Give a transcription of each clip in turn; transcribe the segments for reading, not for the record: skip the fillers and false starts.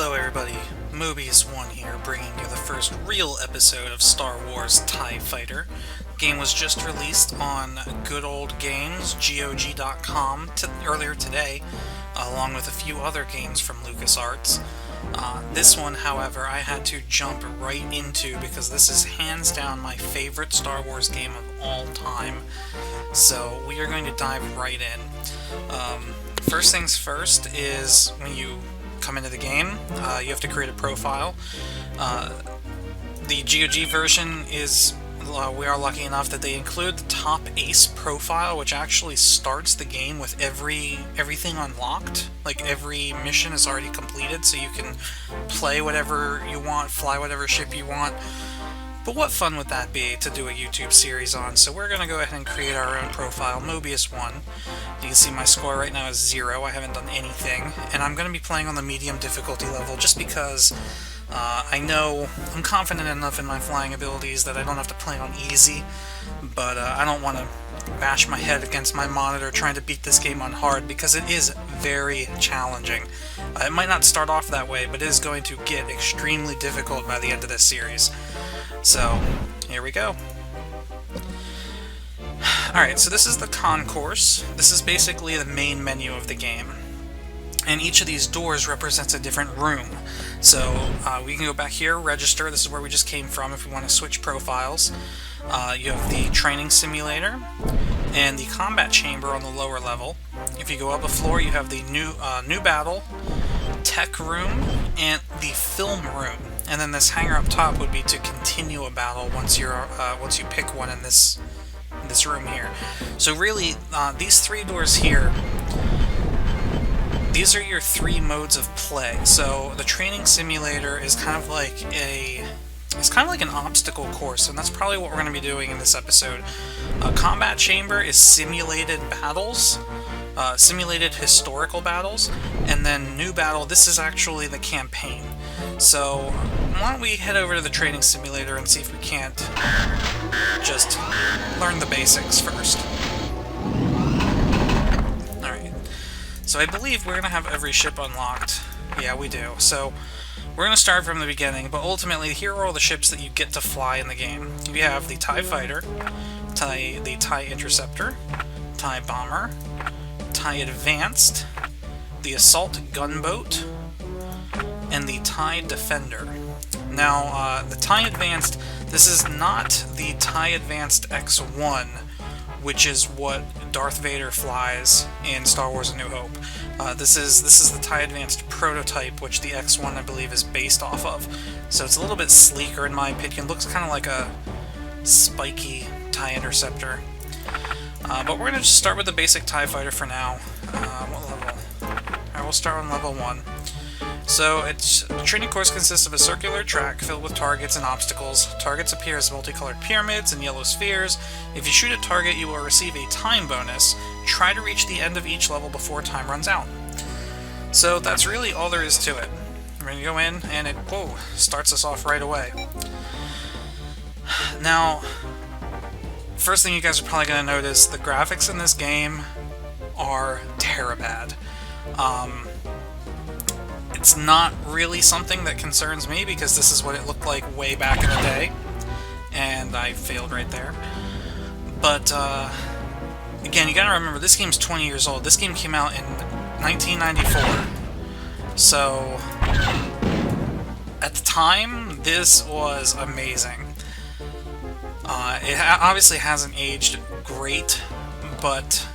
Hello everybody, Mobius1 here, bringing you the first real episode of Star Wars TIE Fighter. The game was just released on Good Old Games, GOG.com, earlier today, along with a few other games from LucasArts. This one, however, I had to jump right into because this is hands down my favorite Star Wars game of all time. So we are going to dive right in. First things first is when you come into the game, you have to create a profile. The GOG version is, we are lucky enough that they include the top ace profile, which actually starts the game with everything unlocked. Like every mission is already completed, so you can play whatever you want, fly whatever ship you want. But what fun would that be to do a YouTube series on? So we're going to go ahead and create our own profile, Mobius1. You can see my score right now is 0, I haven't done anything. And I'm going to be playing on the medium difficulty level just because I'm confident enough in my flying abilities that I don't have to play on easy. But I don't want to bash my head against my monitor trying to beat this game on hard because it is very challenging. It might not start off that way, but it is going to get extremely difficult by the end of this series. So, here we go. Alright, so this is the concourse. This is basically the main menu of the game. And each of these doors represents a different room. So, we can go back here, register. This is where we just came from if we want to switch profiles. You have the training simulator and the combat chamber on the lower level. If you go up a floor, you have the new battle, tech room, and the film room. And then this hangar up top would be to continue a battle once you pick one in this room here. So really, these three doors here, these are your three modes of play. So the training simulator is kind of like an obstacle course, and that's probably what we're going to be doing in this episode. Combat chamber is simulated battles. Simulated historical battles, and then new battle, this is actually the campaign. So why don't we head over to the training simulator and see if we can't just learn the basics first. Alright, so I believe we're going to have every ship unlocked. Yeah, we do. So we're going to start from the beginning, but ultimately here are all the ships that you get to fly in the game. You have the TIE Fighter, the TIE Interceptor, TIE Bomber, TIE Advanced, the Assault Gunboat, and the TIE Defender. Now, the TIE Advanced, this is not the TIE Advanced X1, which is what Darth Vader flies in Star Wars A New Hope. This is the TIE Advanced prototype, which the X1, I believe, is based off of. So it's a little bit sleeker, in my opinion. Looks kind of like a spiky TIE Interceptor. But we're going to just start with the basic TIE Fighter for now. What level? Alright, we'll start on level 1. So, the training course consists of a circular track filled with targets and obstacles. Targets appear as multicolored pyramids and yellow spheres. If you shoot a target, you will receive a time bonus. Try to reach the end of each level before time runs out. So, that's really all there is to it. We're going to go in, and it, starts us off right away. Now, first thing you guys are probably going to notice, the graphics in this game are terabad. It's not really something that concerns me because this is what it looked like way back in the day, and I failed right there. But, again, you gotta remember, this game's 20 years old. This game came out in 1994. So, at the time, this was amazing. It obviously hasn't aged great, but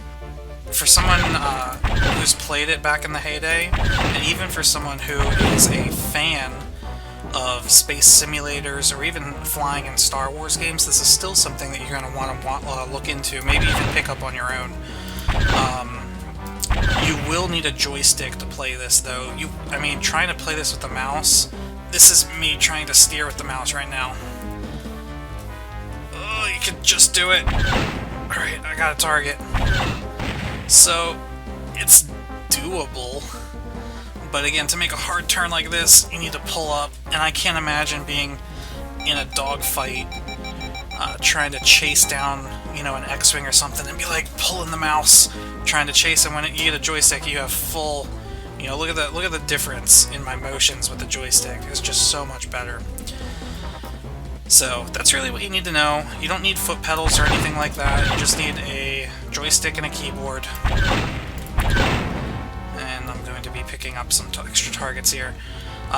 for someone who's played it back in the heyday, and even for someone who is a fan of space simulators or even flying in Star Wars games, this is still something that you're going to want to look into, maybe even pick up on your own. You will need a joystick to play this, though. Trying to play this with the mouse, this is me trying to steer with the mouse right now. Oh, you could just do it. Alright, I got a target. So, it's doable, but again, to make a hard turn like this, you need to pull up, and I can't imagine being in a dogfight, trying to chase down, an X-Wing or something, and be like pulling the mouse, trying to chase him. When you get a joystick, you have full, You know, look at the difference in my motions with the joystick. It's just so much better. So that's really what you need to know. You don't need foot pedals or anything like that. You just need a joystick and a keyboard. And I'm going to be picking up some extra targets here.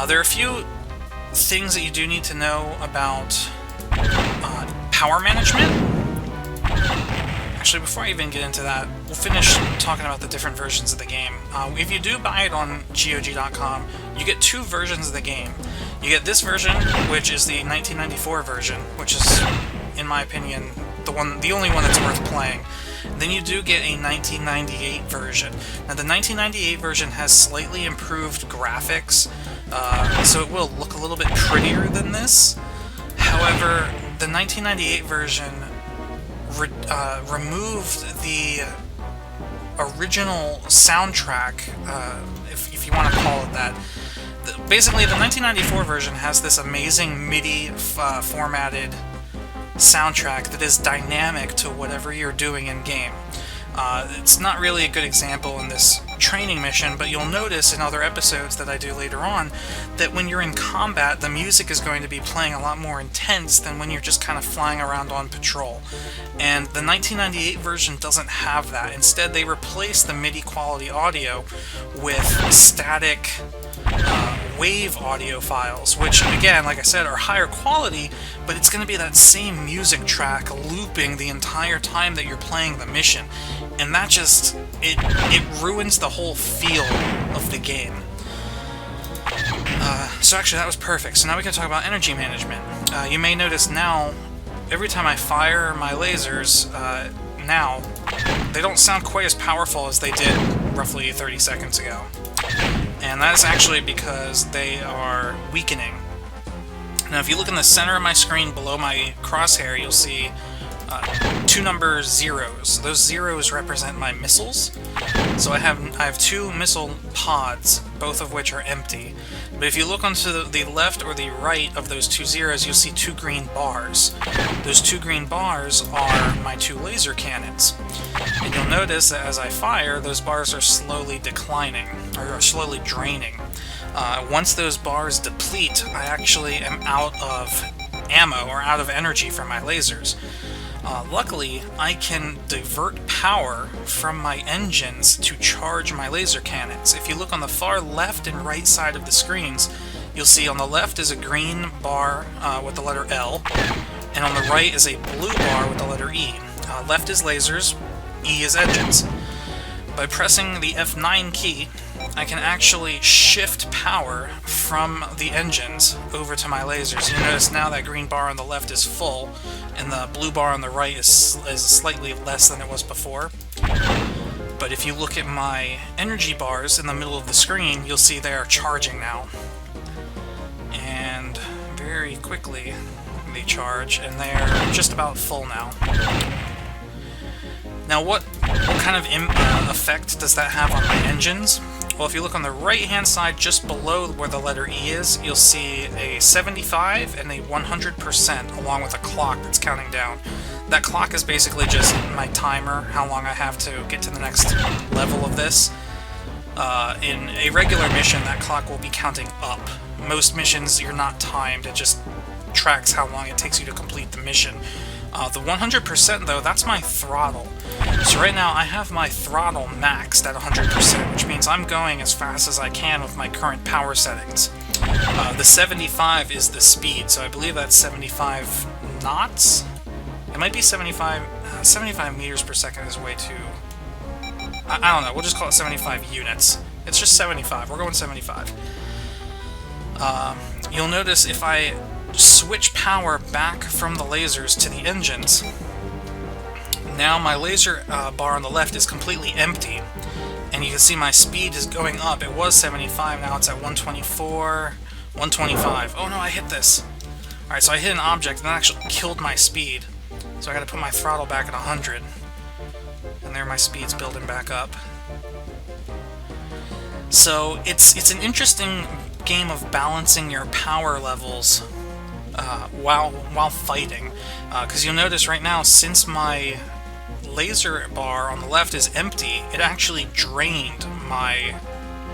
There are a few things that you do need to know about power management. Actually, before I even get into that, we'll finish talking about the different versions of the game. If you do buy it on GOG.com, you get two versions of the game. You get this version, which is the 1994 version, which is, in my opinion, the only one that's worth playing. Then you do get a 1998 version. Now, the 1998 version has slightly improved graphics, so it will look a little bit prettier than this. However, the 1998 version removed the original soundtrack, if you want to call it that. Basically, the 1994 version has this amazing MIDI formatted soundtrack that is dynamic to whatever you're doing in game. It's not really a good example in this training mission, but you'll notice in other episodes that I do later on that when you're in combat, the music is going to be playing a lot more intense than when you're just kind of flying around on patrol. And the 1998 version doesn't have that. Instead, they replaced the MIDI quality audio with static wave audio files, which, again, like I said, are higher quality, but it's going to be that same music track looping the entire time that you're playing the mission. And that just, it ruins the whole feel of the game. So actually, that was perfect. So now we can talk about energy management. You may notice now, every time I fire my lasers, now, they don't sound quite as powerful as they did roughly 30 seconds ago. And that is actually because they are weakening. Now, if you look in the center of my screen below my crosshair, you'll see two number zeros. Those zeros represent my missiles. So I have two missile pods, both of which are empty. But if you look onto the left or the right of those two zeros, you'll see two green bars. Those two green bars are my two laser cannons. And you'll notice that as I fire, those bars are slowly declining, or are slowly draining. Once those bars deplete, I actually am out of ammo, or out of energy from my lasers. Luckily, I can divert power from my engines to charge my laser cannons. If you look on the far left and right side of the screens, you'll see on the left is a green bar with the letter L, and on the right is a blue bar with the letter E. Left is lasers, E is engines. By pressing the F9 key, I can actually shift power from the engines over to my lasers. You notice now that green bar on the left is full, and the blue bar on the right is slightly less than it was before. But if you look at my energy bars in the middle of the screen, you'll see they are charging now. And very quickly they charge, and they're just about full now. Now, what kind of effect does that have on my engines? Well, if you look on the right-hand side, just below where the letter E is, you'll see a 75 and a 100%, along with a clock that's counting down. That clock is basically just my timer, how long I have to get to the next level of this. In a regular mission, that clock will be counting up. Most missions, you're not timed, it just tracks how long it takes you to complete the mission. The 100%, though, that's my throttle. So right now, I have my throttle maxed at 100%, which means I'm going as fast as I can with my current power settings. The 75 is the speed, so I believe that's 75 knots? It might be 75 meters per second is way too... I don't know, we'll just call it 75 units. It's just 75, we're going 75. You'll notice if I switch power back from the lasers to the engines, now my laser bar on the left is completely empty, and you can see my speed is going up. It was 75, now it's at 124, 125. Oh no, I hit this. Alright, so I hit an object and that actually killed my speed. So I gotta put my throttle back at 100. And there my speed's building back up. So it's an interesting game of balancing your power levels while fighting. Because you'll notice right now, since my laser bar on the left is empty, it actually drained my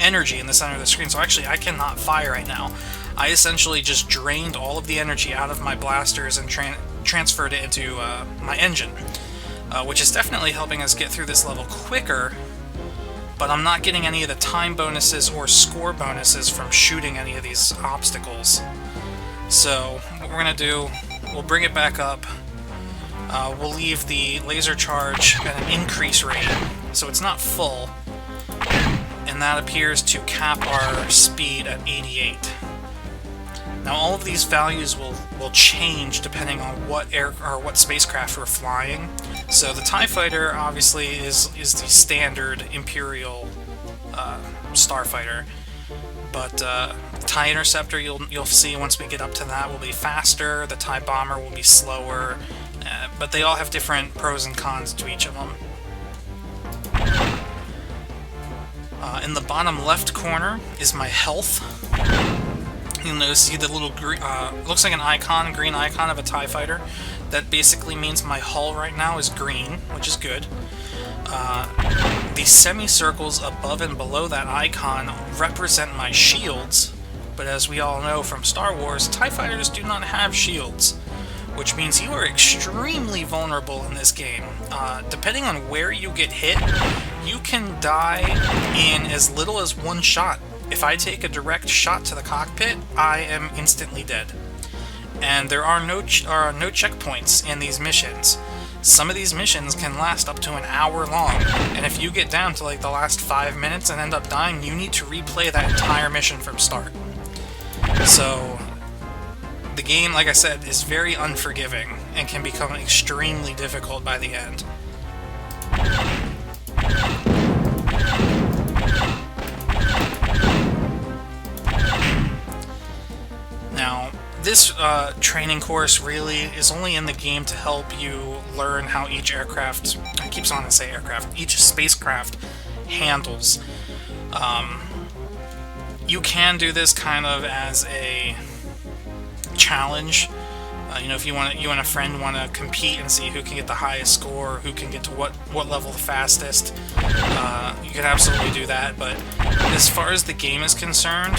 energy in the center of the screen, so actually I cannot fire right now. I essentially just drained all of the energy out of my blasters and transferred it into my engine, which is definitely helping us get through this level quicker, but I'm not getting any of the time bonuses or score bonuses from shooting any of these obstacles. So what we're going to do, we'll bring it back up. We'll leave the laser charge at an increase rate, so it's not full, and that appears to cap our speed at 88. Now all of these values will change depending on what spacecraft we're flying. So the TIE Fighter obviously is the standard Imperial starfighter, but TIE Interceptor you'll see once we get up to that will be faster. The TIE Bomber will be slower, but they all have different pros and cons to each of them. In the bottom left corner is my health. You'll notice, see the little green, looks like an icon, green icon of a TIE Fighter. That basically means my hull right now is green, which is good. The semicircles above and below that icon represent my shields, but as we all know from Star Wars, TIE Fighters do not have shields, which means you are extremely vulnerable in this game. Depending on where you get hit, you can die in as little as one shot. If I take a direct shot to the cockpit, I am instantly dead. And there are no checkpoints in these missions. Some of these missions can last up to an hour long, and if you get down to like the last 5 minutes and end up dying, you need to replay that entire mission from start. So the game, like I said, is very unforgiving and can become extremely difficult by the end. Now, this training course really is only in the game to help you learn how each aircraft, I keep on to say aircraft, each spacecraft handles. You can do this kind of as a challenge. You know, if you and a friend want to compete and see who can get the highest score, who can get to what level the fastest, you can absolutely do that. But as far as the game is concerned,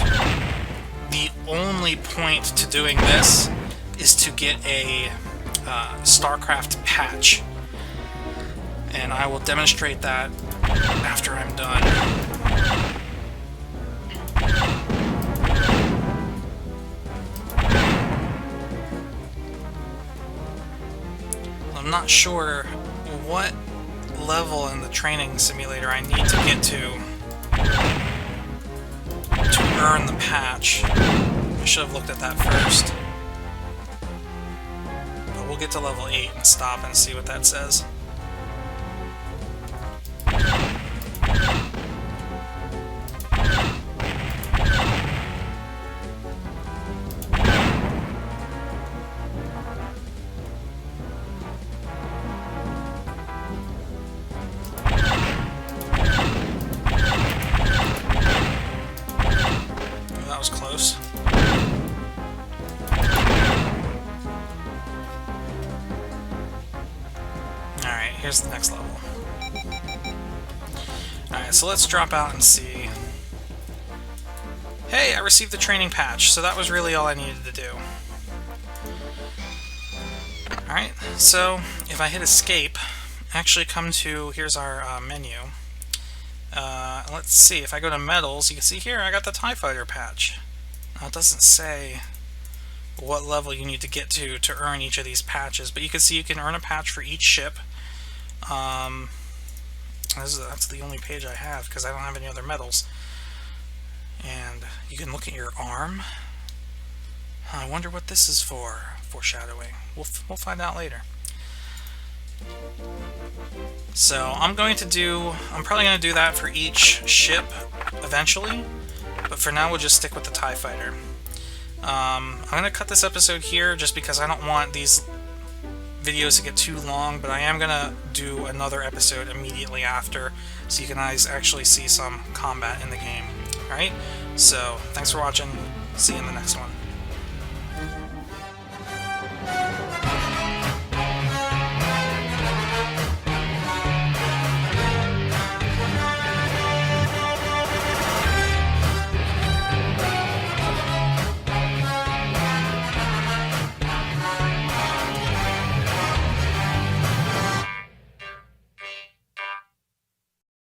the only point to doing this is to get a StarCraft patch, and I will demonstrate that after I'm done. I'm not sure what level in the training simulator I need to get to earn the patch. I should have looked at that first. But we'll get to level 8 and stop and see what that says. Was close. Alright, here's the next level. Alright, so let's drop out and see. Hey, I received the training patch, so that was really all I needed to do. Alright, so if I hit escape, actually come to, here's our menu. Let's see, if I go to medals, you can see here I got the TIE Fighter patch. Now it doesn't say what level you need to get to earn each of these patches, but you can see you can earn a patch for each ship. That's the only page I have because I don't have any other medals. And you can look at your arm. I wonder what this is for. Foreshadowing. We'll find out later. So I'm probably going to do that for each ship eventually, but for now we'll just stick with the TIE Fighter. I'm going to cut this episode here just because I don't want these videos to get too long, but I am going to do another episode immediately after so you can guys actually see some combat in the game. Alright, so thanks for watching, see you in the next one.